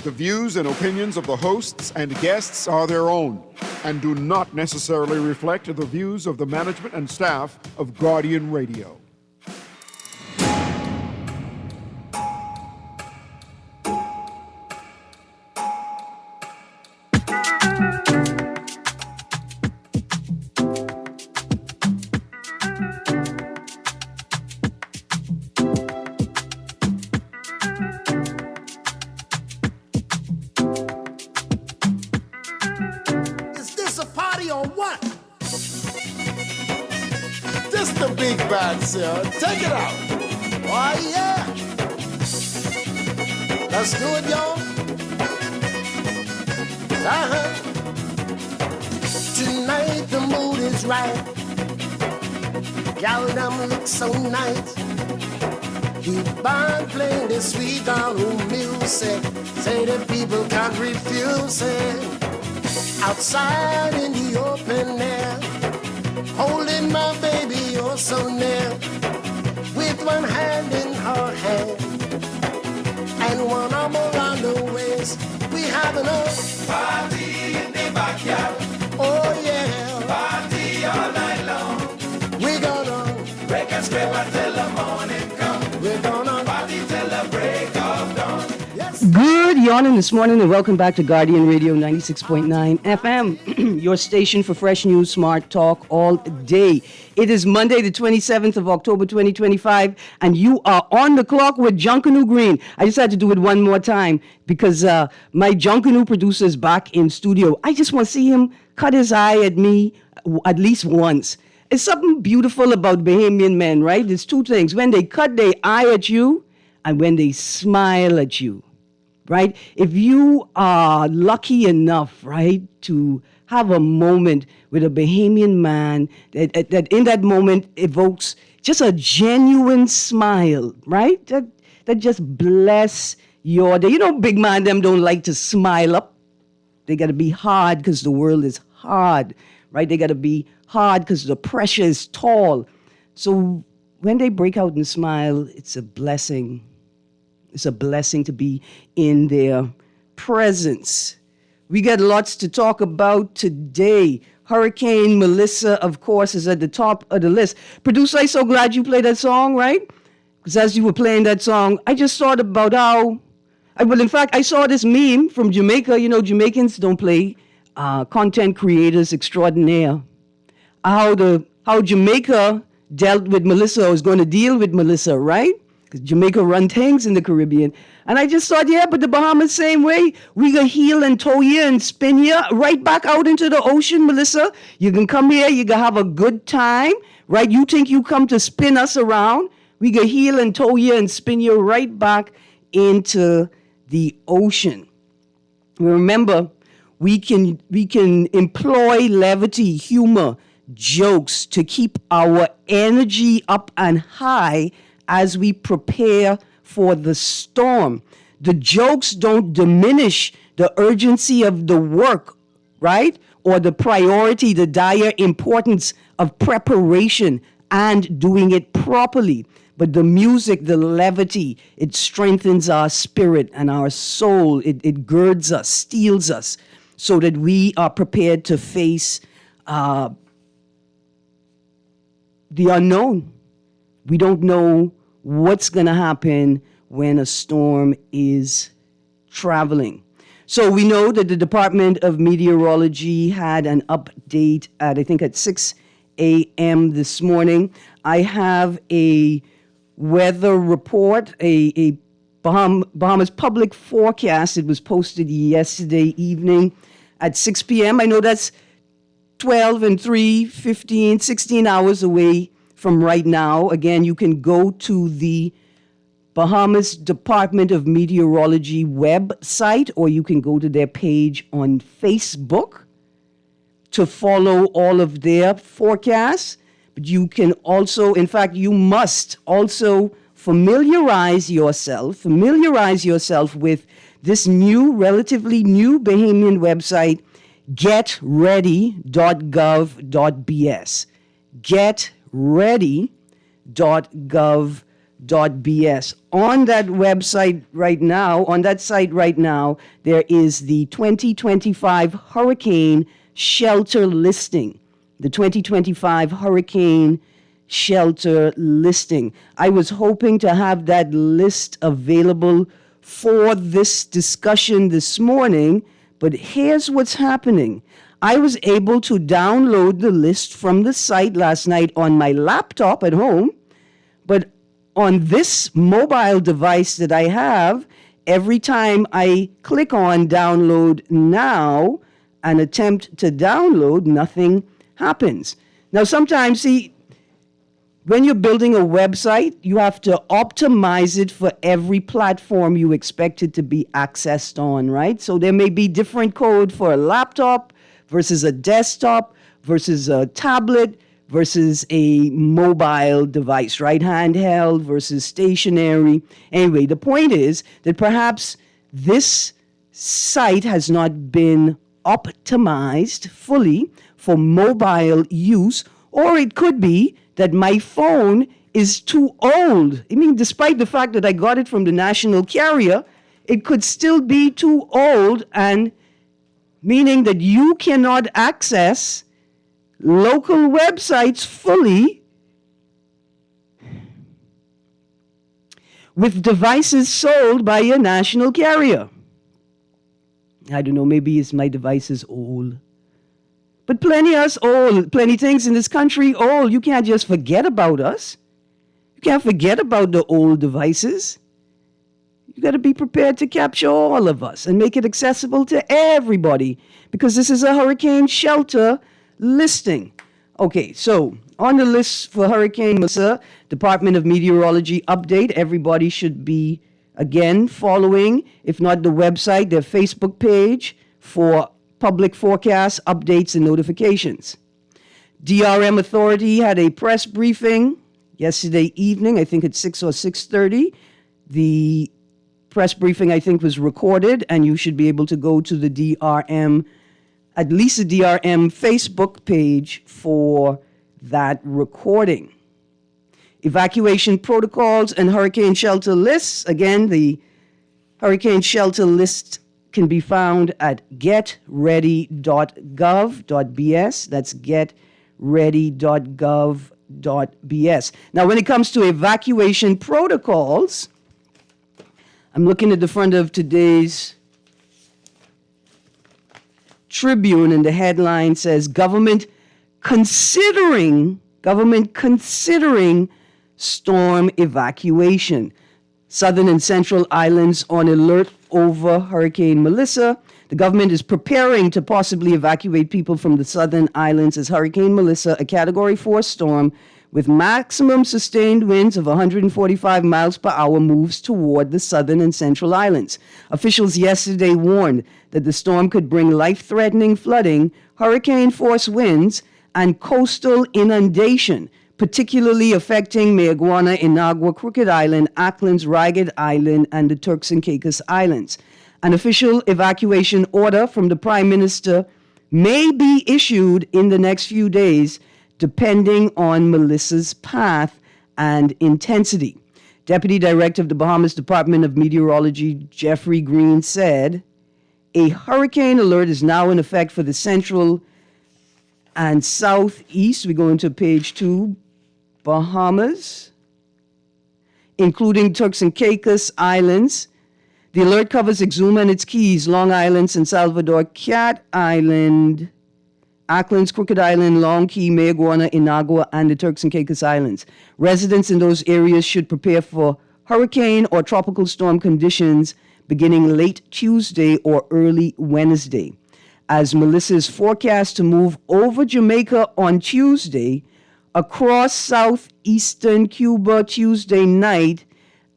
The views and opinions of the hosts and guests are their own and do not necessarily reflect the views of the management and staff of Guardian Radio. Take it out. Oh, yeah. Let's do it, y'all. Tonight the mood is right. Gal, them look so nice. Keep on playing this sweet down music. Say the people can't refuse it. Outside in the open air, holding my baby, you're so near. With one hand in her hand and one arm around her waist, we having a party in the backyard. Oh yeah, party all night long. We gonna break and scrape until the morning come. We're gonna party till the break of dawn. Yes. Good yawning this morning and welcome back to Guardian Radio 96.9 FM, your station for fresh news, smart talk all day. It is Monday, the 27th of October, 2025, and you are on the clock with Junkanoo Greene. I just had to do it one more time because my Junkanoo producer is back in studio. I just want to see him cut his eye at me at least once. It's something beautiful about Bahamian men, right? There's two things. When they cut their eye at you and when they smile at you, right? If you are lucky enough, right, to have a moment with a Bahamian man that in that moment evokes just a genuine smile, right? That just bless your day. You know, big man, them don't like to smile up. They got to be hard because the world is hard, right? They got to be hard because the pressure is tall. So when they break out and smile, it's a blessing. It's a blessing to be in their presence. We got lots to talk about today. Hurricane Melissa, of course, is at the top of the list. Producer, I'm so glad you played that song, right? Because as you were playing that song, I just thought about how, in fact, I saw this meme from Jamaica. You know, Jamaicans don't play content creators extraordinaire. How Jamaica dealt with Melissa or is going to deal with Melissa, right? Because Jamaica run things in the Caribbean. And I just thought, yeah, but the Bahamas same way. We can heel and tow you and spin you right back out into the ocean, Melissa. You can come here, you can have a good time, right? You think you come to spin us around. We can heel and tow you and spin you right back into the ocean. Remember, we can employ levity, humor, jokes to keep our energy up and high as we prepare for the storm. The jokes don't diminish the urgency of the work, right? Or the priority, the dire importance of preparation and doing it properly. But the music, the levity, it strengthens our spirit and our soul. It girds us, steels us, so that we are prepared to face the unknown. We don't know what's going to happen when a storm is traveling. So we know that the Department of Meteorology had an update at 6 a.m. this morning. I have a weather report, a Bahamas public forecast. It was posted yesterday evening at 6 p.m. I know that's 12 and 3, 15, 16 hours away from right now. Again, you can go to the Bahamas Department of Meteorology website, or you can go to their page on Facebook to follow all of their forecasts. But you can also, in fact, you must also familiarize yourself with this new, relatively new Bahamian website, getready.gov.bs. Getready.gov.bs. On that website right now, on that site right now, there is the 2025 hurricane shelter listing. The 2025 hurricane shelter listing. I was hoping to have that list available for this discussion this morning, but here's what's happening. I was able to download the list from the site last night on my laptop at home, but on this mobile device that I have, every time I click on download now and attempt to download, nothing happens. Now, sometimes, see, when you're building a website, you have to optimize it for every platform you expect it to be accessed on, right? So there may be different code for a laptop versus a desktop versus a tablet versus a mobile device, right? Handheld versus stationary. Anyway, the point is that perhaps this site has not been optimized fully for mobile use, or it could be that my phone is too old. I mean, despite the fact that I got it from the national carrier, it could still be too old, and meaning that you cannot access local websites fully with devices sold by a national carrier. I don't know, maybe it's my device is old. But plenty us old, plenty things in this country old. You can't just forget about us. You can't forget about the old devices. You got to be prepared to capture all of us and make it accessible to everybody, because this is a hurricane shelter listing. Okay, so on the list for Hurricane Melissa, Department of Meteorology update. Everybody should be, again, following, if not the website, their Facebook page for public forecasts, updates, and notifications. DRM Authority had a press briefing yesterday evening, I think at 6 or 6:30. The press briefing, I think, was recorded, and you should be able to go to the DRM, at least the DRM Facebook page for that recording. Evacuation protocols and hurricane shelter lists. Again, the hurricane shelter list can be found at getready.gov.bs. That's getready.gov.bs. Now, when it comes to evacuation protocols, I'm looking at the front of today's Tribune, and the headline says, government considering storm evacuation. Southern and Central Islands on alert over Hurricane Melissa. The government is preparing to possibly evacuate people from the Southern Islands as Hurricane Melissa, a Category 4 storm with maximum sustained winds of 145 miles per hour, moves toward the Southern and Central Islands. Officials yesterday warned that the storm could bring life-threatening flooding, hurricane-force winds, and coastal inundation, particularly affecting Mayaguana, Inagua, Crooked Island, Acklands, Ragged Island, and the Turks and Caicos Islands. An official evacuation order from the Prime Minister may be issued in the next few days, depending on Melissa's path and intensity. Deputy Director of the Bahamas Department of Meteorology, Jeffrey Greene, said, a hurricane alert is now in effect for the central and southeast. We go into page 2, Bahamas, including Turks and Caicos Islands. The alert covers Exuma and its Keys, Long Island, San Salvador, Cat Island, Acklands, Crooked Island, Long Key, Mayaguana, Inagua, and the Turks and Caicos Islands. Residents in those areas should prepare for hurricane or tropical storm conditions beginning late Tuesday or early Wednesday. As Melissa is forecast to move over Jamaica on Tuesday, across southeastern Cuba Tuesday night,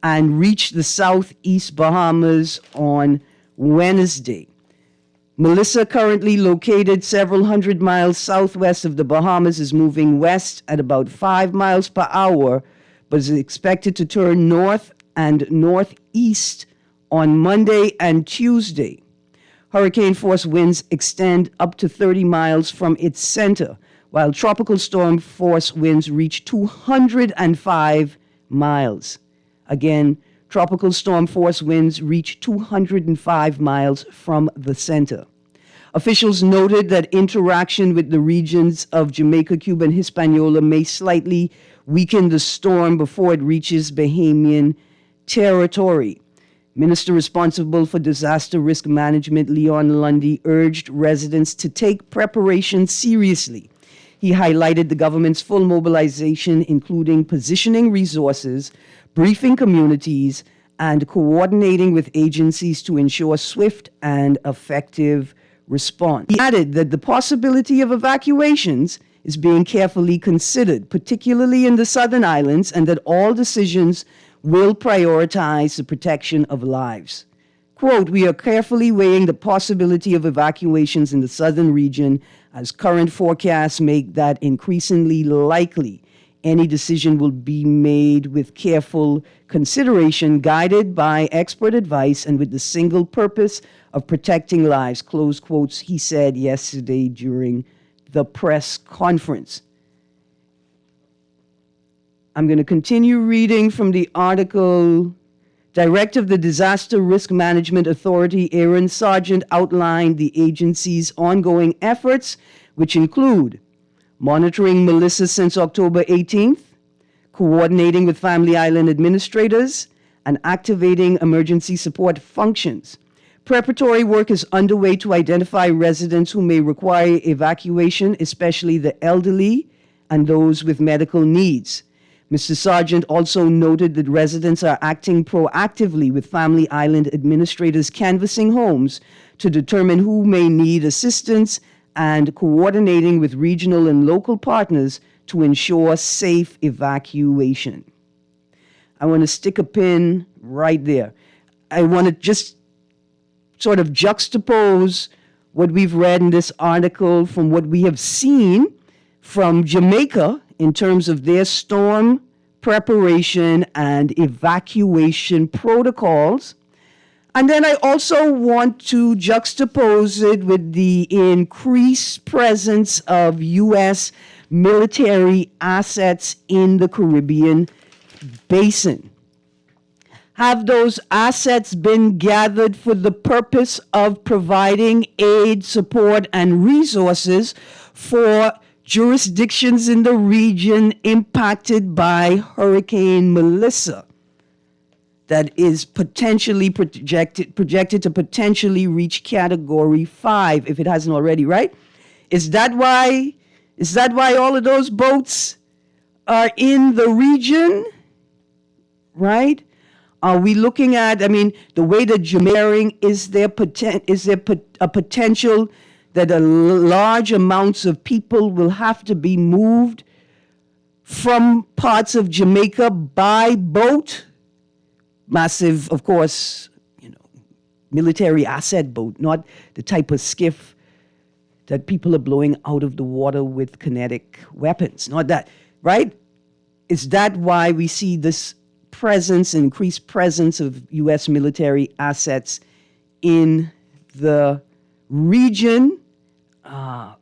and reach the southeast Bahamas on Wednesday. Melissa, currently located several hundred miles southwest of the Bahamas, is moving west at about 5 miles per hour, but is expected to turn north and northeast on Monday and Tuesday. Hurricane-force winds extend up to 30 miles from its center, while tropical storm-force winds reach 205 miles. Again, tropical storm force winds reach 205 miles from the center. Officials noted that interaction with the regions of Jamaica, Cuba, and Hispaniola may slightly weaken the storm before it reaches Bahamian territory. Minister responsible for disaster risk management, Leon Lundy, urged residents to take preparation seriously. He highlighted the government's full mobilization, including positioning resources, briefing communities, and coordinating with agencies to ensure swift and effective response. He added that the possibility of evacuations is being carefully considered, particularly in the southern islands, and that all decisions will prioritize the protection of lives. Quote, "We are carefully weighing the possibility of evacuations in the southern region as current forecasts make that increasingly likely. Any decision will be made with careful consideration, guided by expert advice, and with the single purpose of protecting lives," close quotes, he said yesterday during the press conference. I'm going to continue reading from the article. Director of the Disaster Risk Management Authority, Erin Sargent, outlined the agency's ongoing efforts, which include monitoring Melissa since October 18th, coordinating with Family Island administrators, and activating emergency support functions. Preparatory work is underway to identify residents who may require evacuation, especially the elderly and those with medical needs. Mr. Sargent also noted that residents are acting proactively with Family Island administrators canvassing homes to determine who may need assistance and coordinating with regional and local partners to ensure safe evacuation. I want to stick a pin right there. I want to just sort of juxtapose what we've read in this article from what we have seen from Jamaica in terms of their storm preparation and evacuation protocols. And then I also want to juxtapose it with the increased presence of U.S. military assets in the Caribbean basin. Have those assets been gathered for the purpose of providing aid, support, and resources for jurisdictions in the region impacted by Hurricane Melissa that is potentially projected to potentially reach Category 5 if it hasn't already, right? Is that why all of those boats are in the region, right? Are we looking at, the way that Jamaica, is there a potential that large amounts of people will have to be moved from parts of Jamaica by boat? Massive, of course, military asset boat, not the type of skiff that people are blowing out of the water with kinetic weapons. Not that, right? Is that why we see this increased presence of U.S. military assets in the region? I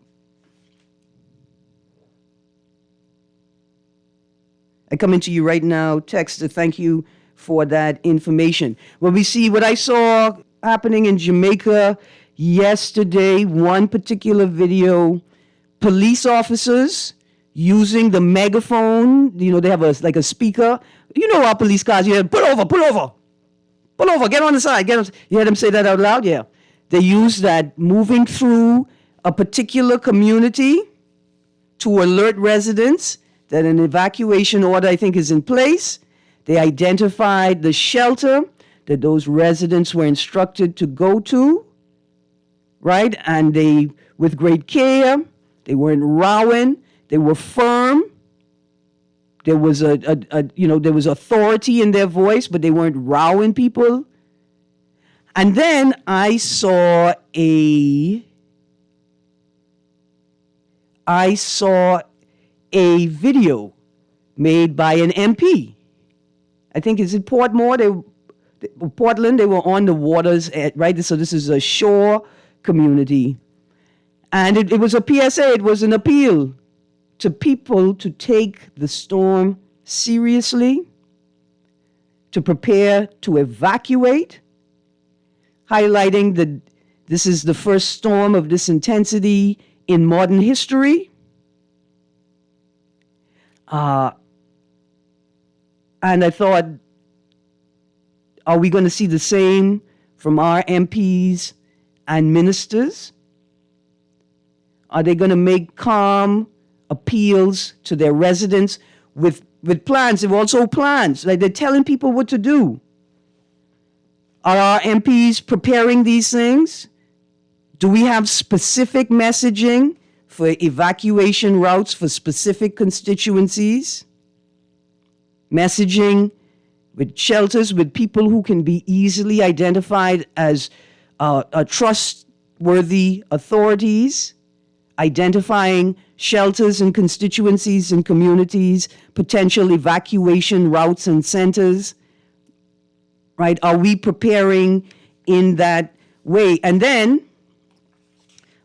come into you right now, text to thank you for that information. Well, we see what I saw happening in Jamaica yesterday, one particular video, police officers using the megaphone. They have a speaker. Our police cars, you hear, pull over, get on the side. You hear them say that out loud? Yeah. They use that moving through a particular community to alert residents that an evacuation order, I think, is in place. They identified the shelter that those residents were instructed to go to, right? And they, with great care, they weren't rowing, they were firm. There was there was authority in their voice, but they weren't rowing people. And then I saw a video made by an MP. I think it's in Portland. They were on the waters, right? So this is a shore community. And it was a PSA, it was an appeal to people to take the storm seriously, to prepare to evacuate, highlighting that this is the first storm of this intensity in modern history. And I thought, are we going to see the same from our MPs and ministers? Are they going to make calm appeals to their residents with plans? There are also plans, like they're telling people what to do. Are our MPs preparing these things? Do we have specific messaging for evacuation routes for specific constituencies? Messaging with shelters, with people who can be easily identified as trustworthy authorities, identifying shelters and constituencies and communities, potential evacuation routes and centers, right? Are we preparing in that way? And then,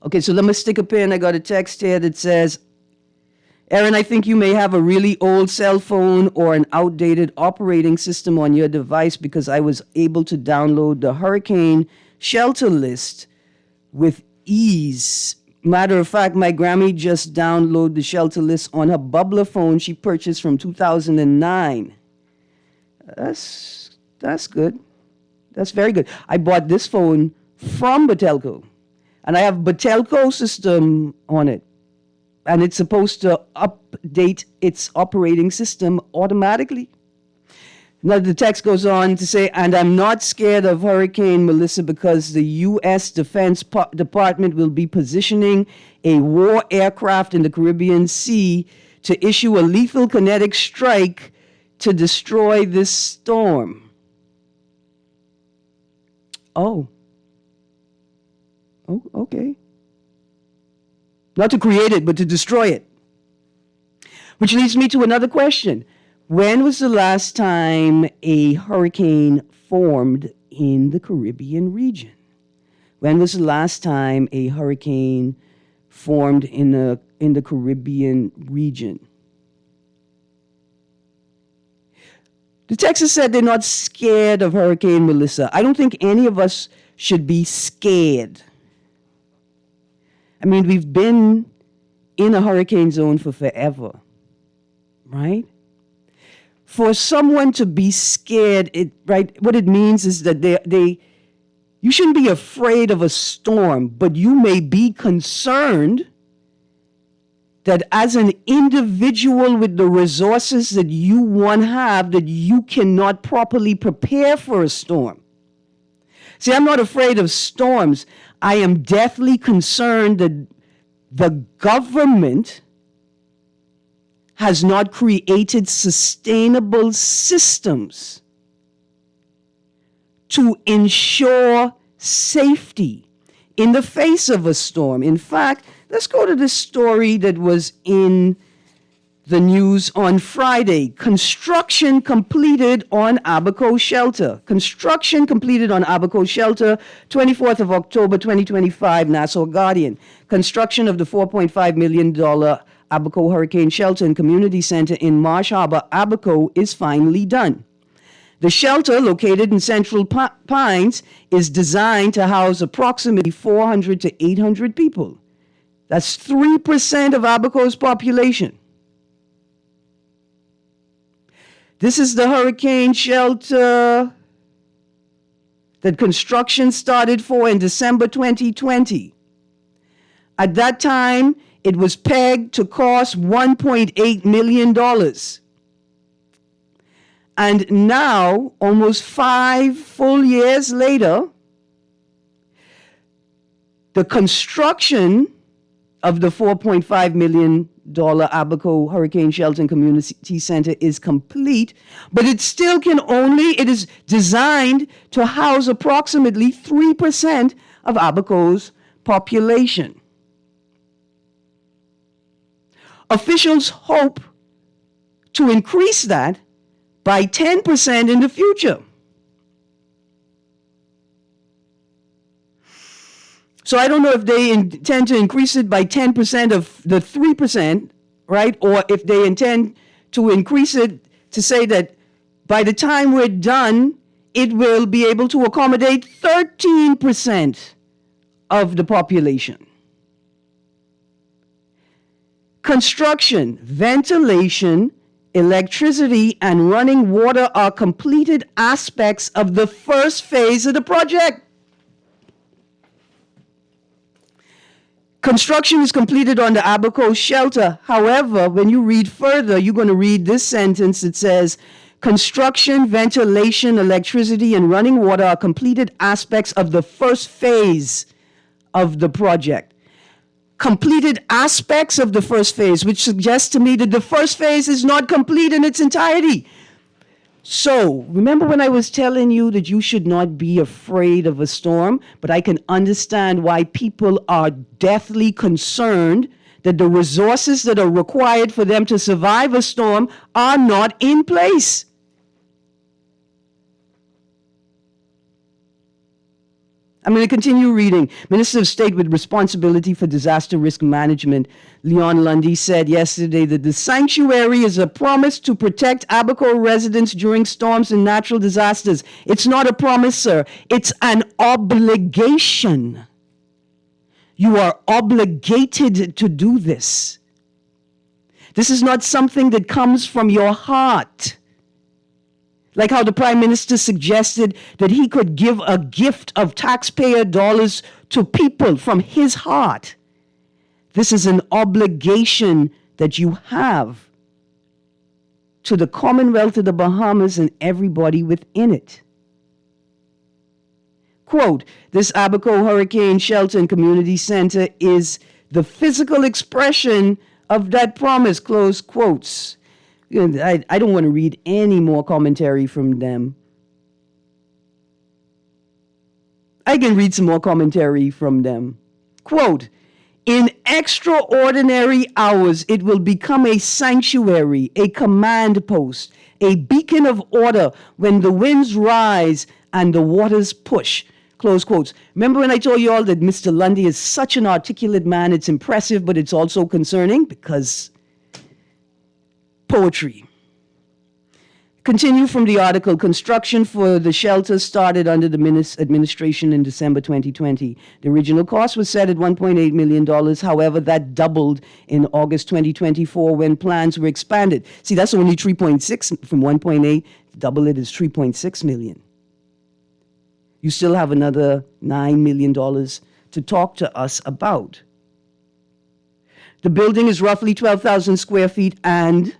okay, so let me stick a pin. I got a text here that says, Erin, I think you may have a really old cell phone or an outdated operating system on your device because I was able to download the hurricane shelter list with ease. Matter of fact, my Grammy just downloaded the shelter list on her bubbler phone she purchased from 2009. That's good. That's very good. I bought this phone from Batelco, and I have Batelco system on it, and it's supposed to update its operating system automatically. Now the text goes on to say, and I'm not scared of Hurricane Melissa because the U.S. Defense Department will be positioning a war aircraft in the Caribbean Sea to issue a lethal kinetic strike to destroy this storm. Oh, okay. Not to create it, but to destroy it. Which leads me to another question. When was the last time a hurricane formed in the Caribbean region? When was the last time a hurricane formed in the Caribbean region? The text has said they're not scared of Hurricane Melissa. I don't think any of us should be scared. I mean, we've been in a hurricane zone for forever, right? For someone to be scared, what it means is that you shouldn't be afraid of a storm, but you may be concerned that as an individual with the resources that you have, that you cannot properly prepare for a storm. See, I'm not afraid of storms. I am deathly concerned that the government has not created sustainable systems to ensure safety in the face of a storm. In fact, let's go to this story that was in the news on Friday. Construction completed on Abaco Shelter. Construction completed on Abaco Shelter, 24th of October, 2025, Nassau Guardian. Construction of the $4.5 million Abaco Hurricane Shelter and Community Center in Marsh Harbor, Abaco, is finally done. The shelter, located in Central Pines, is designed to house approximately 400 to 800 people. That's 3% of Abaco's population. This is the hurricane shelter that construction started for in December 2020. At that time, it was pegged to cost $1.8 million. And now, almost 5 full years later, the construction of the $4.5 million Abaco Hurricane Shelter and Community Center is complete, but it still it is designed to house approximately 3% of Abaco's population. Officials hope to increase that by 10% in the future. So I don't know if they intend to increase it by 10% of the 3%, right? Or if they intend to increase it to say that By the time we're done, it will be able to accommodate 13% of the population. Construction, ventilation, electricity, and running water are completed aspects of the first phase of the project. Construction is completed on the Abaco shelter. However, when you read further, you're going to read this sentence. It says, construction, ventilation, electricity, and running water are completed aspects of the first phase of the project. Completed aspects of the first phase, which suggests to me that the first phase is not complete in its entirety. So, remember when I was telling you that you should not be afraid of a storm? But I can understand why people are deathly concerned that the resources that are required for them to survive a storm are not in place. I'm going to continue reading. Minister of State with responsibility for disaster risk management, Leon Lundy, said yesterday that the sanctuary is a promise to protect Abaco residents during storms and natural disasters. It's not a promise, sir. It's an obligation. You are obligated to do this. This is not something that comes from your heart. Like how the Prime Minister suggested that he could give a gift of taxpayer dollars to people from his heart. This is an obligation that you have to the Commonwealth of the Bahamas and everybody within it. Quote, this Abaco Hurricane Shelter and Community Center is the physical expression of that promise, close quotes. I don't want to read any more commentary from them. I can read some more commentary from them. Quote, in extraordinary hours, it will become a sanctuary, a command post, a beacon of order when the winds rise and the waters push. Close quotes. Remember when I told you all that Mr. Lundy is such an articulate man? It's impressive, but it's also concerning because poetry. Continue from the article. Construction for the shelter started under the administration in December 2020. The original cost was set at $1.8 million. However, that doubled in August 2024 when plans were expanded. See, that's only 3.6 from 1.8. Double it is 3.6 million. You still have another $9 million to talk to us about. The building is roughly 12,000 square feet and,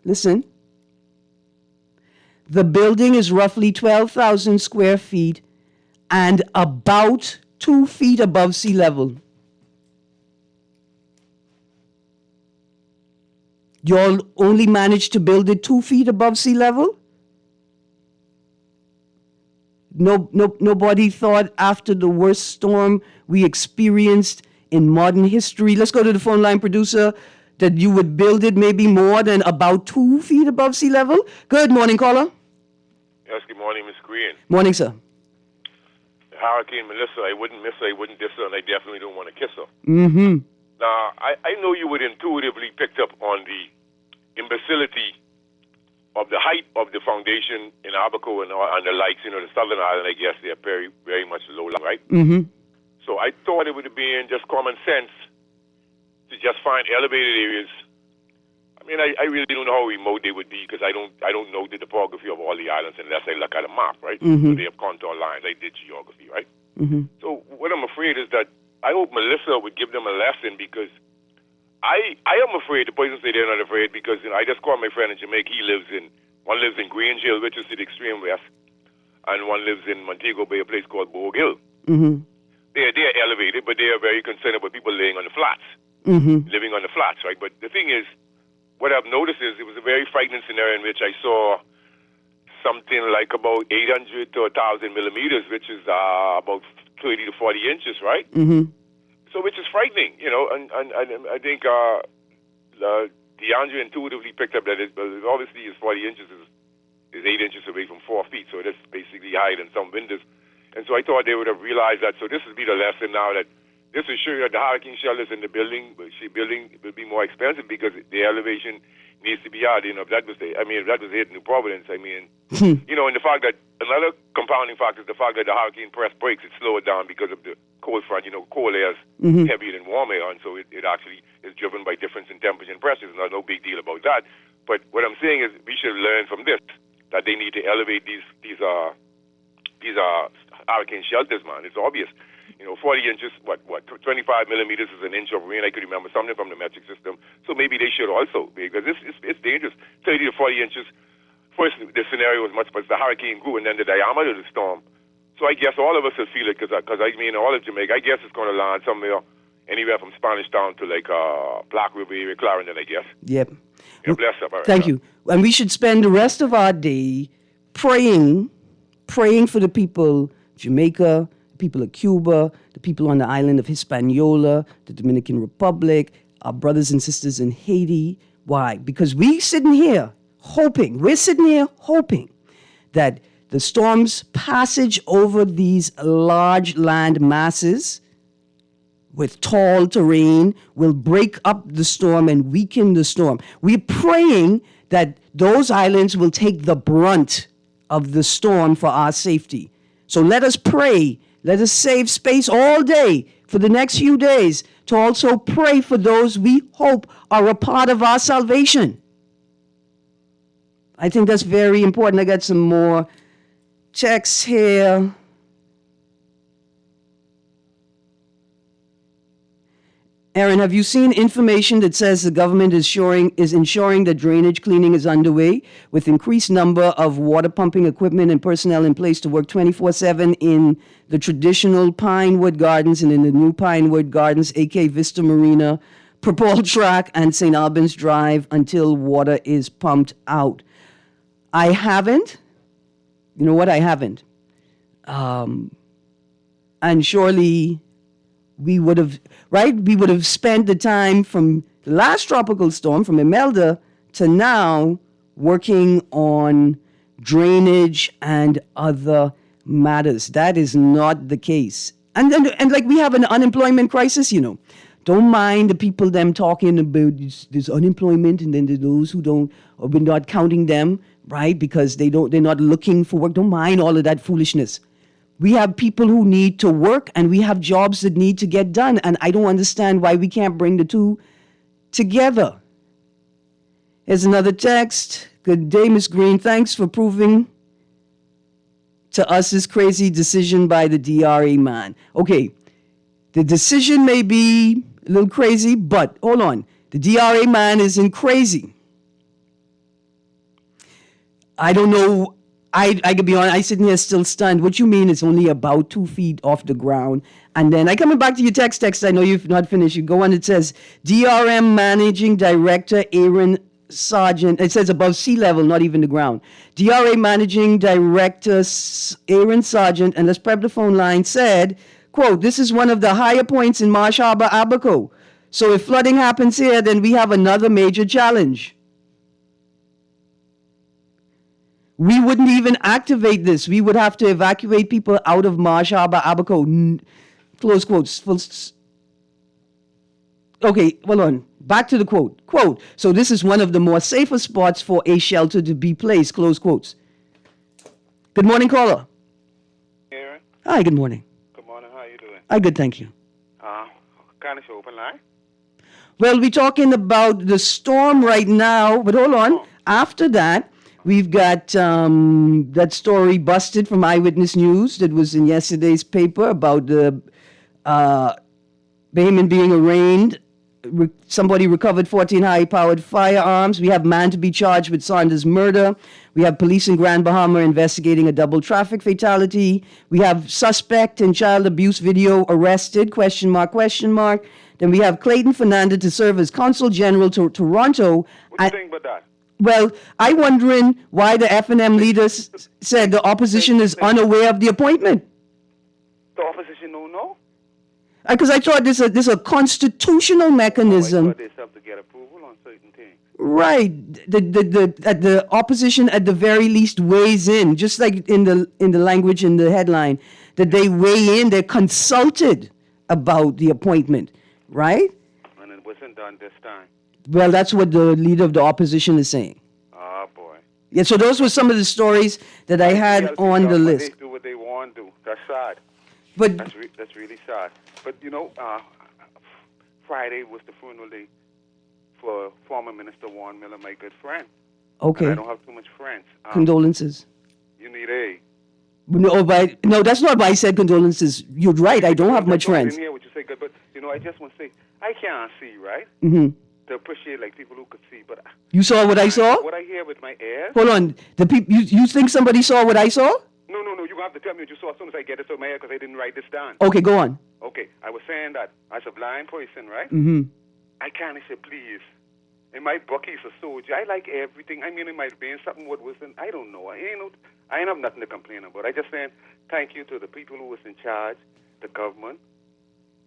listen, the building is roughly 12,000 square feet and about 2 feet above sea level. You all only managed to build it 2 feet above sea level? Nobody thought after the worst storm we experienced in modern history. Let's go to the phone line, producer, that you would build it maybe more than about 2 feet above sea level. Good morning, caller. Yes, good morning, Miss Greene. Morning, sir. Hurricane Melissa, I wouldn't miss her, I wouldn't diss her, and I definitely don't want to kiss her. Mm-hmm. Now, I know you would intuitively picked up on the imbecility of the height of the foundation in Abaco and the likes, the Southern Island, I guess, they're very, very much low, right? Mm-hmm. So I thought it would have been just common sense to just find elevated areas. I mean, I really don't know how remote they would be because I don't know the topography of all the islands unless I look at a map, right? Mm-hmm. So they have contour lines. I did geography, right? Mm-hmm. So what I'm afraid is that I hope Melissa would give them a lesson because I am afraid. The person say they're not afraid because I just called my friend in Jamaica. One lives in Greene Hill, which is to the extreme west, and one lives in Montego Bay, a place called Bogue Hill. Mm-hmm. They're elevated, but they are very concerned about people laying on the flats, living on the flats, right? But the thing is, what I've noticed is it was a very frightening scenario in which I saw something like about 800 to 1,000 millimeters, which is about 30 to 40 inches, right? Mm-hmm. So, which is frightening, and I think DeAndre intuitively picked up that obviously is 40 inches is 8 inches away from 4 feet, so that's basically higher than some windows. And so I thought they would have realized that. So this would be the lesson now that this will show you that the hurricane shelters in the building will be more expensive because the elevation needs to be higher. If that was hit New Providence, and the fact that another compounding factor is the fact that the hurricane press breaks, it slowed down because of the cold front. Cold air is heavier than warm air, and so it actually is driven by difference in temperature and pressure. There's no big deal about that. But what I'm saying is we should learn from this that they need to elevate these hurricane shelters, man. It's obvious. 40 inches, 25 millimeters is an inch of rain. I could remember something from the metric system. So maybe they should also, because it's dangerous. 30 to 40 inches. First, the scenario was much, but the hurricane grew, and then the diameter of the storm. So I guess all of us will feel it, because all of Jamaica, I guess it's going to land somewhere, anywhere from Spanish Town to Black River area, Clarendon, I guess. Yep. Bless up. Right, Thank you. And we should spend the rest of our day praying for the people, Jamaica, people of Cuba, the people on the island of Hispaniola, the Dominican Republic, our brothers and sisters in Haiti. Why? Because we're sitting here hoping that the storm's passage over these large land masses with tall terrain will break up the storm and weaken the storm. We're praying that those islands will take the brunt of the storm for our safety. So let us pray. Let us save space all day for the next few days to also pray for those we hope are a part of our salvation. I think that's very important. I got some more texts here. Erin, have you seen information that says the government is ensuring that drainage cleaning is underway with increased number of water pumping equipment and personnel in place to work 24/7 in the traditional Pinewood Gardens and in the new Pinewood Gardens, aka Vista Marina, Propel Track, and St. Albans Drive until water is pumped out? I haven't. You know what? I haven't. And surely we would have spent the time from the last tropical storm, from Imelda, to now working on drainage and other matters. That is not the case. And we have an unemployment crisis, Don't mind the people them talking about this unemployment, and then there's those who don't, or we're not counting them, right? Because they're not looking for work. Don't mind all of that foolishness. We have people who need to work, and we have jobs that need to get done. And I don't understand why we can't bring the two together. Here's another text. Good day, Ms. Greene. Thanks for proving to us this crazy decision by the DRA man. Okay, the decision may be a little crazy, but hold on. The DRA man isn't crazy. I don't know. I could be honest, I sitting here still stunned. What you mean it's only about 2 feet off the ground? And then coming back to your text, I know you've not finished. You go on, it says, DRM Managing Director Erin Sargent. It says above sea level, not even the ground. DRA Managing Director Erin Sargent, and let's prep the phone line, said, quote, this is one of the higher points in Marsh Harbor, Abaco. So if flooding happens here, then we have another major challenge. We wouldn't even activate this. We would have to evacuate people out of Marsh Harbor, Abaco. Close quotes. Okay, hold on. Back to the quote. Quote, so this is one of the more safer spots for a shelter to be placed. Close quotes. Good morning, caller. Erin. Hi, good morning. Good morning. How are you doing? I'm good, thank you. Kind of open line? Well, we're talking about the storm right now, but hold on. After that, we've got that story busted from Eyewitness News that was in yesterday's paper about the Bahamian being arraigned. Somebody recovered 14 high-powered firearms. We have man to be charged with Saunders' murder. We have police in Grand Bahama investigating a double traffic fatality. We have suspect in child abuse video arrested, question mark. Then we have Clayton Fernandez to serve as Consul General to Toronto. What do you think about that? Well, I'm wondering why the F&M leaders said the opposition is unaware of the appointment. The opposition don't know? Because I thought this is a constitutional mechanism. I thought they have to get approval on certain things. Right. The opposition at the very least weighs in, just like in the language in the headline, that they weigh in, they're consulted about the appointment, right? And it wasn't done this time. Well, that's what the leader of the opposition is saying. Oh, boy. Yeah, so those were some of the stories that I had TLC on the government, list. They do what they want to do. That's sad. But That's really sad. But, Friday was the funeral day for former Minister Warren Miller, my good friend. And okay, I don't have too much friends. condolences. You need a. No, that's not why I said condolences. You're right. I don't have much I friends. didn't hear what you say, good, but, I just want to say, I can't see, right? Mm-hmm. To appreciate, like, people who could see. But You saw what I saw? what I hear with my ears. Hold on. The people. You think somebody saw what I saw? No, you're going to have to tell me what you saw as soon as I get it to my ear because I didn't write this down. Okay, go on. Okay, I was saying that as a blind person, right? Mm-hmm. I can't say please. In my book, he's a soldier. I like everything. I mean, it might be something what wasn't. I don't know. I ain't have nothing to complain about. I just saying thank you to the people who was in charge, the government,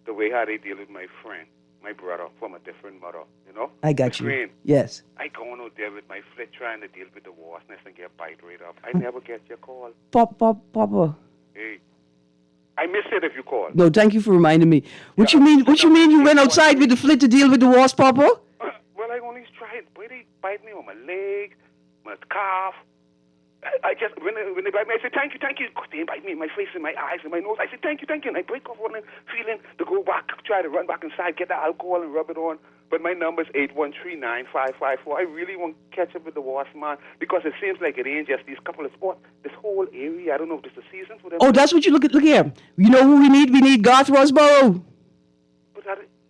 the way how they deal with my friend, my brother from a different mother. I got you. Greene, Yes. I go out there with my flit trying to deal with the wasness and get bite right up. I never get your call. Papa. Hey, I miss it if you call. No, thank you for reminding me. What Yeah. you mean? What you mean? You went outside with the flit to deal with the wasp, Papa? Well, I only tried. Boy, they bite me on my leg, my calf. I just, when they bite me, I say, thank you. They bite me in my face, in my eyes, in my nose. I say, thank you. And I break off one feeling to go back, try to run back inside, get the alcohol and rub it on. But my number's 813-9554. I really want to catch up with the wasp, man, because it seems like it ain't just these couple of spots. This whole area, I don't know if this is the season for them. Oh, that's what you look here. You know who we need? We need Garth Rosborough. But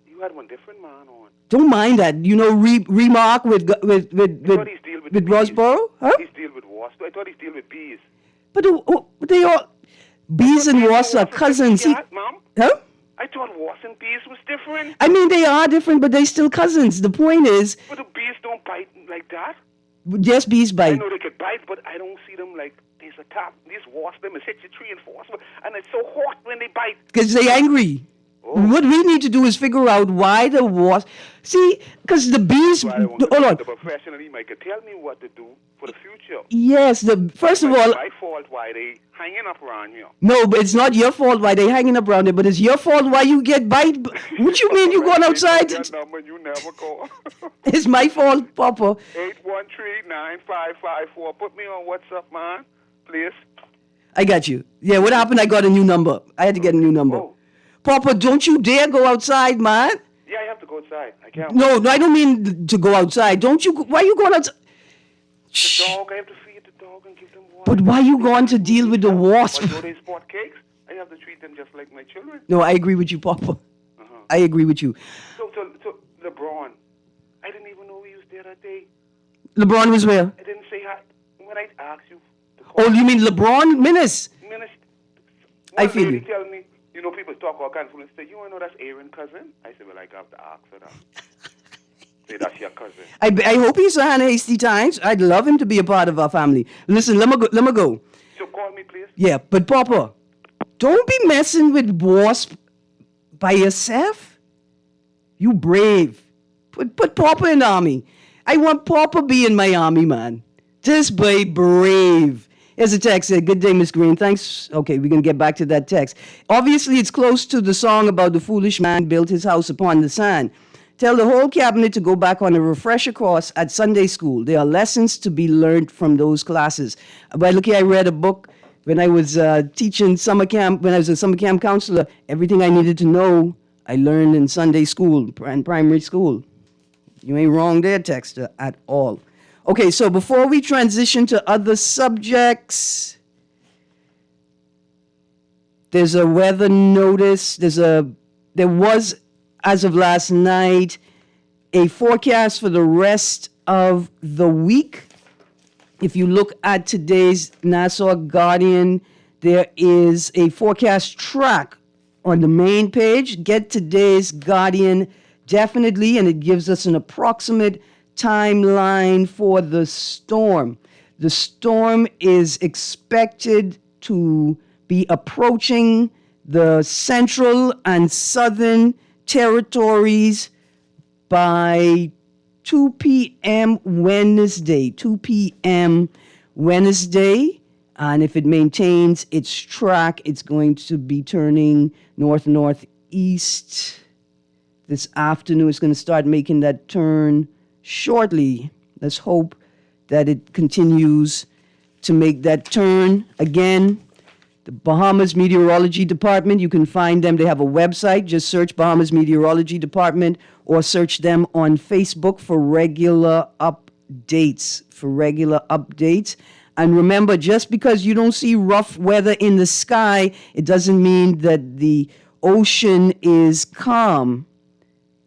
you had one different man on. Don't mind that. You know, remark with I thought he's deal with bees. Rosborough, huh? He's deal with wasps. I thought he's deal with bees. But they all bees and wasps are cousins. Mom? Huh? I thought wasps and bees was different. I mean, they are different, but they're still cousins. The point is, But the bees don't bite like that. yes, bees I bite. know they could bite, but I don't see them like there's a top. These wasps, them is hit your tree and force, and it's so hot when they bite. Because they're angry. Oh. What we need to do is figure out why the wasp. See, because the bees. So I want Hold on. the professional might could tell me what to do for the future. Yes, first of all. It's my fault why they hanging up around here. No, but it's not your fault why they're hanging up around it, but it's your fault why you get bite. What you mean you going outside? That number you never call. It's my fault, Papa. 813-9554. Put me on WhatsApp, man, please. I got you. Yeah, what happened? I got a new number. I had to get a new number. Oh. Papa, don't you dare go outside, man. Yeah, I have to go outside. I can't. No, I don't mean to go outside. Don't you? Why you going outside? The dog, I have to feed the dog and give them water. But why you going to deal with the wasp? Although they sport cakes, I have to treat them just like my children. No, I agree with you, Papa. Uh-huh. I agree with you. So LeBron, I didn't even know he was there that day. LeBron was where? I didn't say hi. When I asked you to call Oh, you mean LeBron Menace? Minister, I one feel lady you. tell me, people talk all kinds of and say, you want to know that's Erin cousin? I said, well, I got to ask her that. Say that's your cousin. I hope he's a Hannah Hasty Times. I'd love him to be a part of our family. Listen, let me go. So call me, please. Yeah, but Papa, don't be messing with wasp by yourself. You brave. Put Papa in the army. I want Papa be in my army, man. Just be brave. Here's a text. Good day, Miss Greene. Thanks. Okay, we're going to get back to that text. Obviously, it's close to the song about the foolish man built his house upon the sand. Tell the whole cabinet to go back on a refresher course at Sunday school. There are lessons to be learned from those classes. But look here, I read a book when I was teaching summer camp, when I was a summer camp counselor. Everything I needed to know, I learned in Sunday school and primary school. You ain't wrong there, Texter, at all. Okay, so before we transition to other subjects, there's a weather notice. There was, as of last night, a forecast for the rest of the week. If you look at today's Nassau Guardian, there is a forecast track on the main page. Get today's Guardian definitely, and it gives us an approximate timeline for the storm. The storm is expected to be approaching the central and southern territories by 2 p.m. Wednesday. 2 p.m. Wednesday. And if it maintains its track, it's going to be turning northeast east this afternoon. It's going to start making that turn shortly. Let's hope that it continues to make that turn. Again, the Bahamas Meteorology Department, you can find them. They have a website. Just search Bahamas Meteorology Department or search them on Facebook for regular updates. And remember, just because you don't see rough weather in the sky, it doesn't mean that the ocean is calm.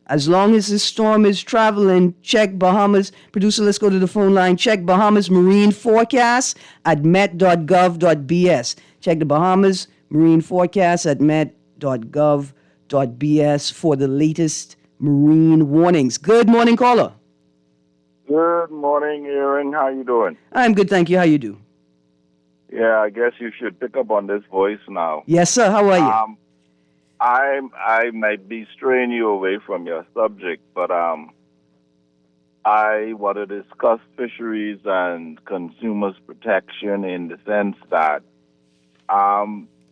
As long as the storm is traveling, check Bahamas. Producer, let's go to the phone line. Check Bahamas Marine Forecast at met.gov.bs. Check the Bahamas Marine Forecast at met.gov.bs for the latest marine warnings. Good morning, caller. Good morning, Erin. How you doing? I'm good, thank you. How you do? Yeah, I guess you should pick up on this voice now. Yes, sir. How are you? I might be straying you away from your subject, but I want to discuss fisheries and consumers protection in the sense that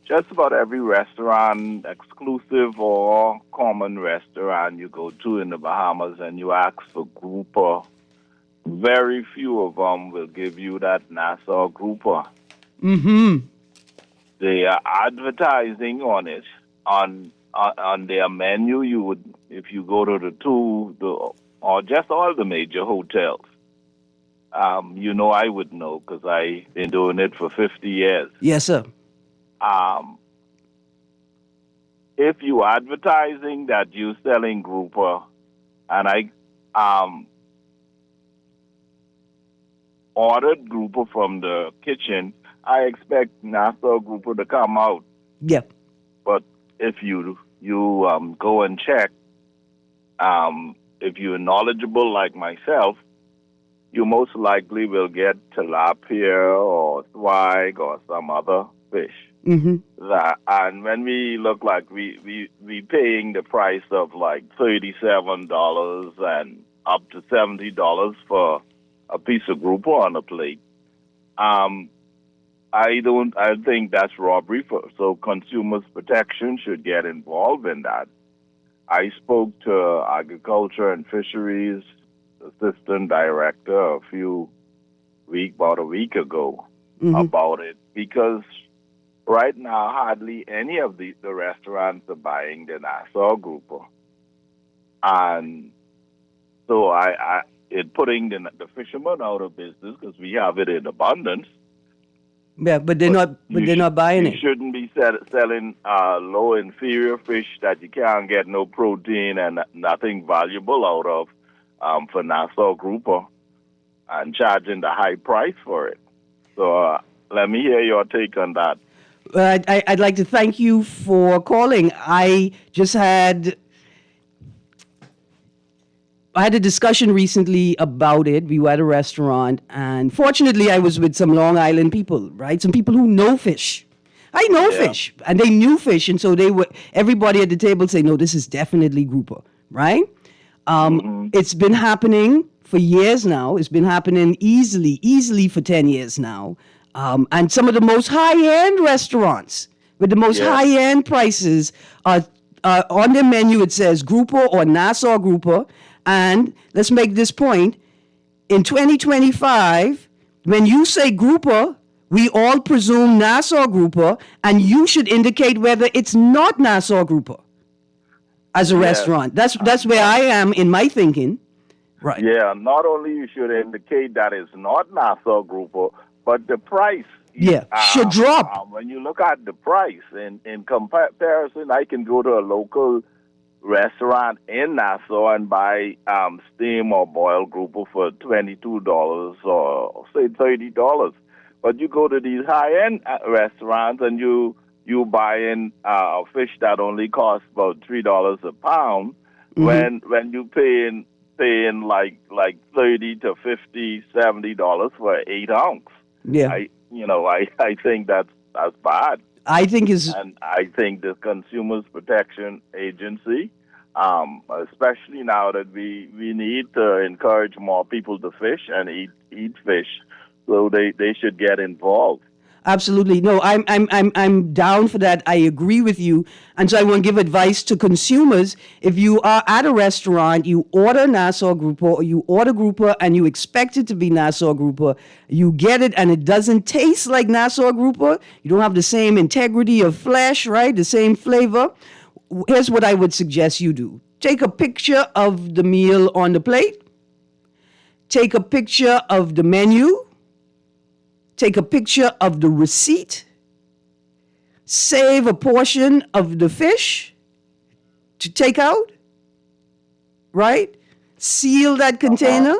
just about every restaurant, exclusive or common restaurant you go to in the Bahamas and you ask for grouper, very few of them will give you that Nassau grouper. Mm-hmm. They are advertising on it on their menu. You would, if you go to or just all the major hotels. I would know because I've been doing it for 50 years. Yes, sir. If you advertising that you're selling grouper, and I ordered grouper from the kitchen, I expect Nassau grouper to come out. Yep. But if you go and check, if you're knowledgeable like myself, you most likely will get tilapia or swag or some other fish. Mm-hmm. And when we look like we paying the price of like $37 and up to $70 for a piece of grouper on a plate, I think that's robbery. So consumers protection should get involved in that. I spoke to Agriculture and Fisheries Assistant Director about a week ago about it, because right now hardly any of the restaurants are buying the Nassau grouper, and so it putting the fishermen out of business because we have it in abundance. Yeah, but they're not buying it. You shouldn't be selling low inferior fish that you can't get no protein and nothing valuable out of for Nassau grouper and charging the high price for it. So let me hear your take on that. I'd like to thank you for calling. I had a discussion recently about it. We were at a restaurant, and fortunately, I was with some Long Island people, right? Some people who know fish. I know fish, and they knew fish, and so everybody at the table say, no, this is definitely grouper, right? It's been happening for years now. It's been happening easily for 10 years now. And some of the most high-end restaurants with the most high-end prices are on their menu. It says grouper or Nassau grouper. And let's make this point. In 2025, when you say grouper, we all presume Nassau grouper, and you should indicate whether it's not Nassau grouper as a restaurant. That's where I am in my thinking. Right. Yeah, not only you should indicate that it's not Nassau grouper, but the price. Should drop. When you look at the price, in comparison, I can go to a local restaurant in Nassau and buy steam or boiled grouper for $22 or say $30. But you go to these high-end restaurants and you buying a fish that only costs about $3 a pound, when you paying like $30 to $50, $70 for an 8-ounce. Yeah. I think that's bad. I think the Consumers Protection Agency, especially now that we need to encourage more people to fish and eat fish, so they should get involved. Absolutely. No, I'm down for that. I agree with you. And so I want to give advice to consumers. If you are at a restaurant, you order Nassau Grouper, or you order Grouper and you expect it to be Nassau Grouper, you get it and it doesn't taste like Nassau Grouper, you don't have the same integrity of flesh, right? The same flavor. Here's what I would suggest you do. Take a picture of the meal on the plate. Take a picture of the menu. Take a picture of the receipt. Save a portion of the fish to take out, right? Seal that container,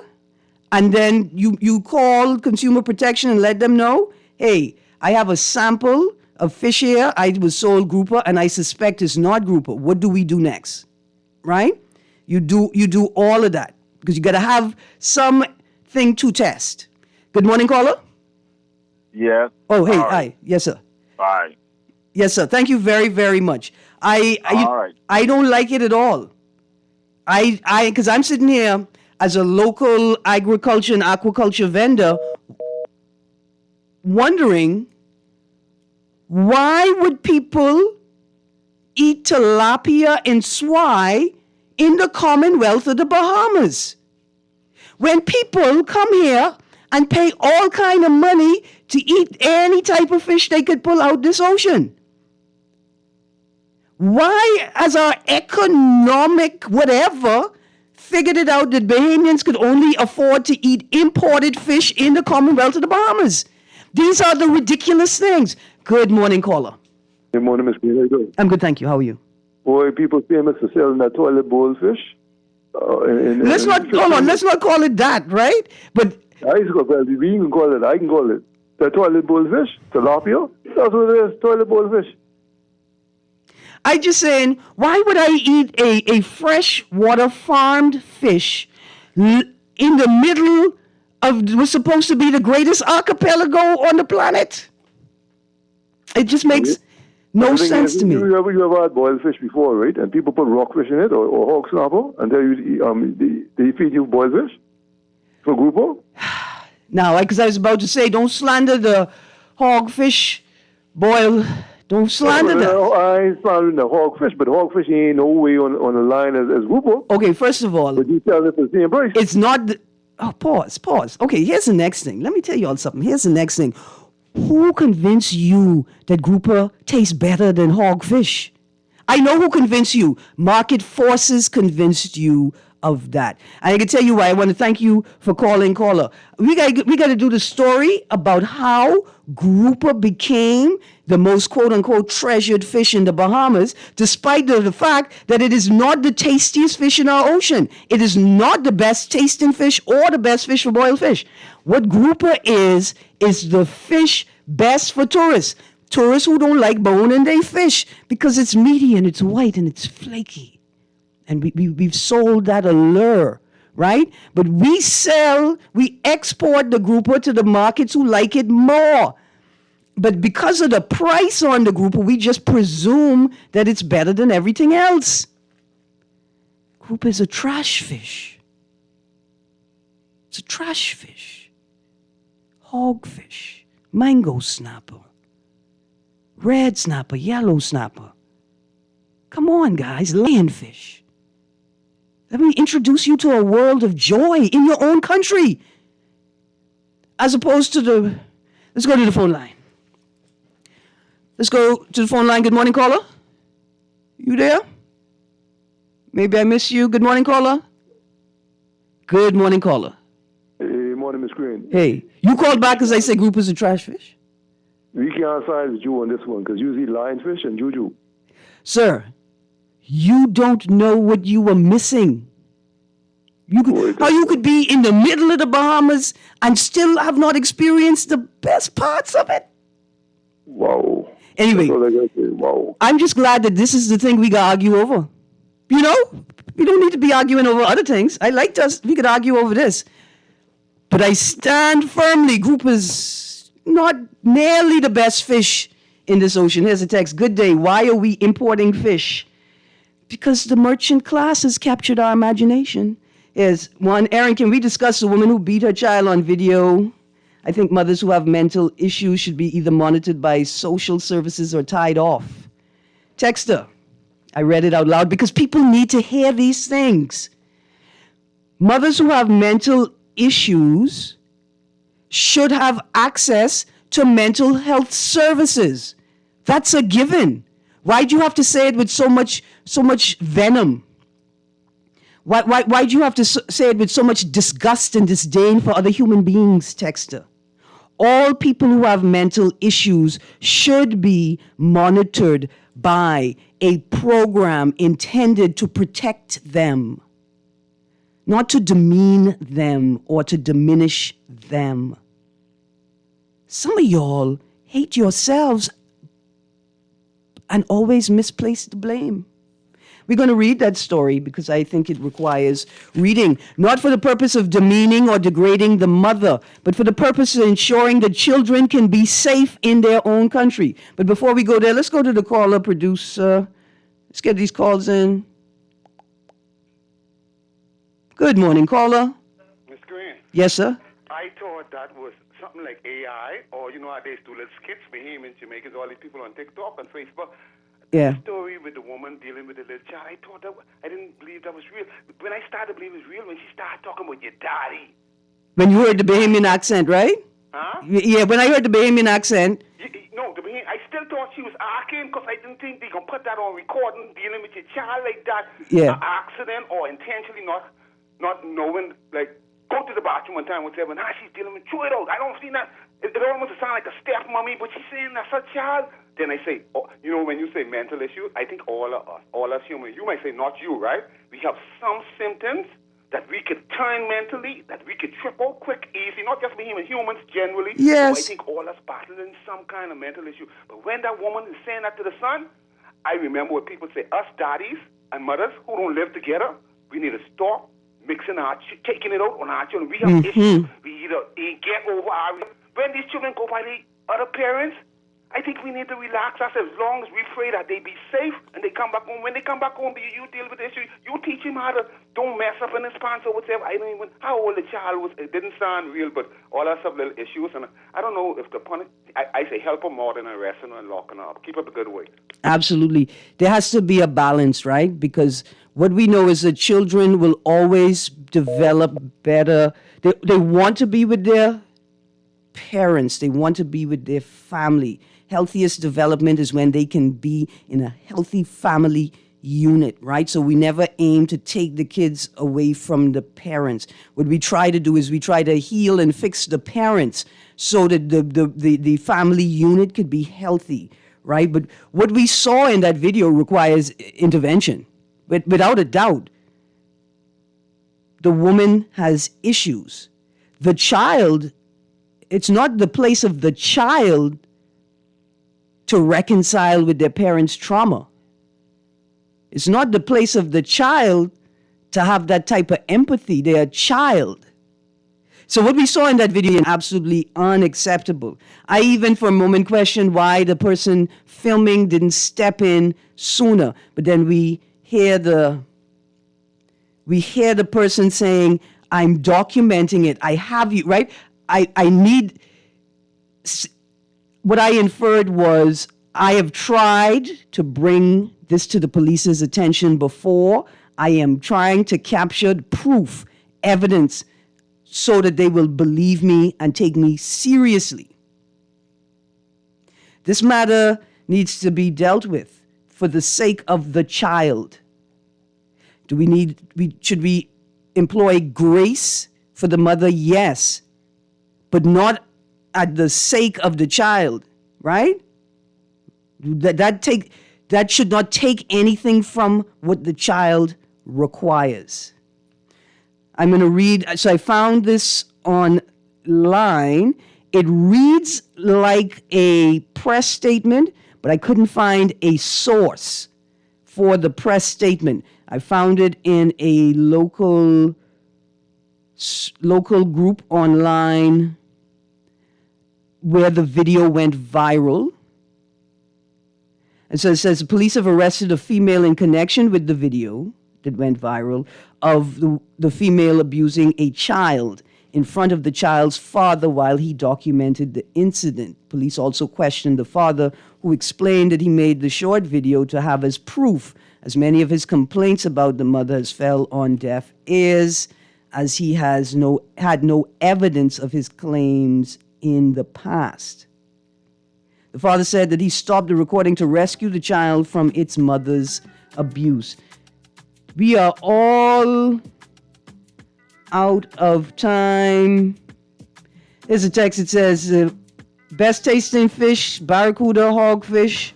and then you call Consumer Protection and let them know, hey, I have a sample of fish here. I was sold grouper, and I suspect it's not grouper. What do we do next, right? You do all of that because you got to have something to test. Good morning, caller. Yes. Oh, hey, All right. hi. Yes, sir. Bye. Yes, sir. Thank you very, very much. All right. I don't like it at all. Because I'm sitting here as a local agriculture and aquaculture vendor wondering why would people eat tilapia and swai in the Commonwealth of the Bahamas? When people come here and pay all kind of money to eat any type of fish they could pull out this ocean. Why, as our economic whatever, figured it out that Bahamians could only afford to eat imported fish in the Commonwealth of the Bahamas? These are the ridiculous things. Good morning, caller. Good morning, Miss Greene. How you doing? I'm good, thank you. How are you? Boy, people famous for selling that toilet bowl fish. Let's not call it that, right? But I used to go, well, we can call it, I can call it. The toilet bowl fish, tilapia, that's what it is, toilet bowl fish. I just saying, why would I eat a freshwater farmed fish in the middle of what's supposed to be the greatest archipelago on the planet? It just makes no sense to me. You ever had boiled fish before, right? And people put rockfish in it or hog snapper, and they feed you boiled fish for grouper. Now, because I was about to say, don't slander the hogfish boil. Don't slander that. I ain't slandering the hogfish, but hogfish ain't no way on the line as grouper. Okay, first of all, but you sell it for the same price. It's not. Pause. Okay, here's the next thing. Let me tell you all something. Here's the next thing. Who convinced you that grouper tastes better than hogfish? I know who convinced you. Market forces convinced you of that. And I can tell you why. I want to thank you for calling, caller. We got to do the story about how grouper became the most quote-unquote treasured fish in the Bahamas, despite the fact that it is not the tastiest fish in our ocean. It is not the best tasting fish or the best fish for boiled fish. What grouper is the fish best for tourists. Tourists who don't like bone and they fish because it's meaty and it's white and it's flaky. And we've sold that allure, right? But we export the grouper to the markets who like it more. But because of the price on the grouper, we just presume that it's better than everything else. Grouper is a trash fish. It's a trash fish. Hogfish, mango snapper, red snapper, yellow snapper. Come on, guys, lionfish. Let me introduce you to a world of joy in your own country. As opposed to let's go to the phone line. Let's go to the phone line. Good morning, caller. You there? Maybe I miss you. Good morning, caller. Good morning, caller. Hey, morning, Miss Greene. Hey, you called back because I say group is a trash fish? We can't side with you on this one because you eat lionfish and juju. Sir, you don't know what you were missing. How you could be in the middle of the Bahamas and still have not experienced the best parts of it. Wow. Anyway, wow. I'm just glad that this is the thing we got to argue over. You know, we don't need to be arguing over other things. I liked us. We could argue over this. But I stand firmly, grouper's not nearly the best fish in this ocean. Here's a text. Good day. Why are we importing fish? Because the merchant class has captured our imagination. Here's one. Erin, can we discuss the woman who beat her child on video? I think mothers who have mental issues should be either monitored by social services or tied off. Texter, I read it out loud because people need to hear these things. Mothers who have mental issues should have access to mental health services. That's a given. Why do you have to say it with so much venom? Why do you have to say it with so much disgust and disdain for other human beings, Texter? All people who have mental issues should be monitored by a program intended to protect them, not to demean them or to diminish them. Some of y'all hate yourselves and always misplace the blame. We're going to read that story because I think it requires reading, not for the purpose of demeaning or degrading the mother, but for the purpose of ensuring that children can be safe in their own country. But before we go there, let's go to the caller producer. Let's get these calls in. Good morning, caller. Miss Greene. Yes, sir. I thought that was something like AI, or how they do little skits for him in Jamaica, all these people on TikTok and Facebook. Yeah. The story with the woman dealing with the little child, I didn't believe that was real. But when I started to believe it was real, when she started talking about your daddy. When you heard the Bahamian accent, right? Huh? Yeah, when I heard the Bahamian accent. No, I still thought she was arguing because I didn't think they can put that on recording, dealing with your child like that. Yeah. Accident or intentionally not knowing, like, go to the bathroom one time, whatever, now she's dealing with, throw it out. I don't see that. It almost sounds like a stepmommy, but she's saying that's her child. Then I say, when you say mental issue, I think all us humans, you might say not you, right? We have some symptoms that we could turn mentally, that we could trip out quick, easy, not just being humans generally. Yes. So I think all us battling some kind of mental issue. But when that woman is saying that to the son, I remember what people say, us daddies and mothers who don't live together, we need to stop mixing taking it out on our children. We have issues. We either get over when these children go by the other parents, I think we need to relax ourselves as long as we pray that they be safe and they come back home. When they come back home, you deal with the issue. You teach him how to don't mess up in his pants or whatever. I don't even how old the child was. It didn't sound real, but all that stuff, little issues. And I don't know if the punish. I say help her more than arresting her and locking her up. Keep up the good way. Absolutely. There has to be a balance, right? Because what we know is that children will always develop better. They want to be with their parents. They want to be with their family. Healthiest development is when they can be in a healthy family unit, right? So we never aim to take the kids away from the parents. What we try to do is we try to heal and fix the parents so that the family unit could be healthy, right? But what we saw in that video requires intervention. But without a doubt, the woman has issues. The child, it's not the place of the child to reconcile with their parents' trauma. It's not the place of the child to have that type of empathy. They're a child. So what we saw in that video is absolutely unacceptable. I even for a moment questioned why the person filming didn't step in sooner. But then we hear the person saying, I'm documenting it. I have you, right? I need... What I inferred was I have tried to bring this to the police's attention before. I am trying to capture proof, evidence, so that they will believe me and take me seriously. This matter needs to be dealt with for the sake of the child. Should we employ grace for the mother? Yes, but not at the sake of the child, right? That should not take anything from what the child requires. I'm going to read, so I found this online. It reads like a press statement, but I couldn't find a source for the press statement. I found it in a local group online where the video went viral. And so it says, police have arrested a female in connection with the video that went viral of the female abusing a child in front of the child's father while he documented the incident. Police also questioned the father, who explained that he made the short video to have as proof, as many of his complaints about the mother has fell on deaf ears, as he had no evidence of his claims in the past. The father said that he stopped the recording to rescue the child from its mother's abuse. We are all out of time. There's a text that says, best tasting fish, barracuda, hogfish,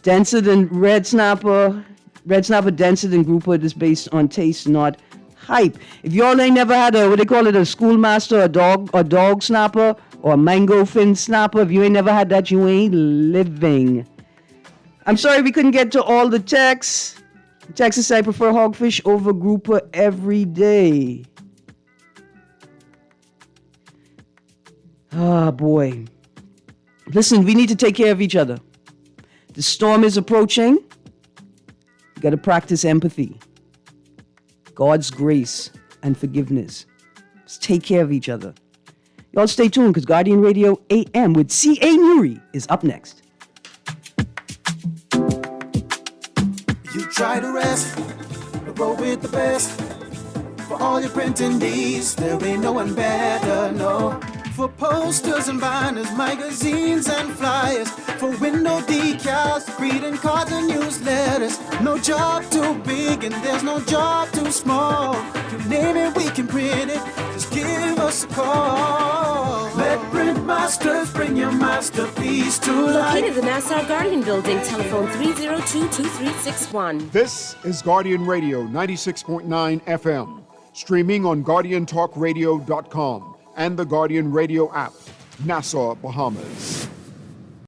denser than red snapper. Red snapper denser than grouper. It is based on taste, not hype. If y'all ain't never had a, what they call it, a schoolmaster, a dog snapper, or a mango fin snapper, if you ain't never had that, you ain't living. I'm sorry we couldn't get to all the texts. Texas said I prefer hogfish over grouper every day. Ah, boy. Listen, we need to take care of each other. The storm is approaching. You got to practice empathy, God's grace, and forgiveness. Let's take care of each other. Y'all stay tuned, because Guardian Radio AM with C.A. Nuri is up next. You try to rest, roll with the best. For all your printing needs, there ain't no one better, no. For posters and banners, magazines and flyers, for window decals, greeting cards and newsletters. No job too big and there's no job too small. You name it, we can print it, just give us a call. Let Print Masters bring your masterpiece to life. Located in the Nassau Guardian Building, telephone 302-2361. This is Guardian Radio 96.9 FM, streaming on GuardianTalkRadio.com and the Guardian Radio app, Nassau, Bahamas.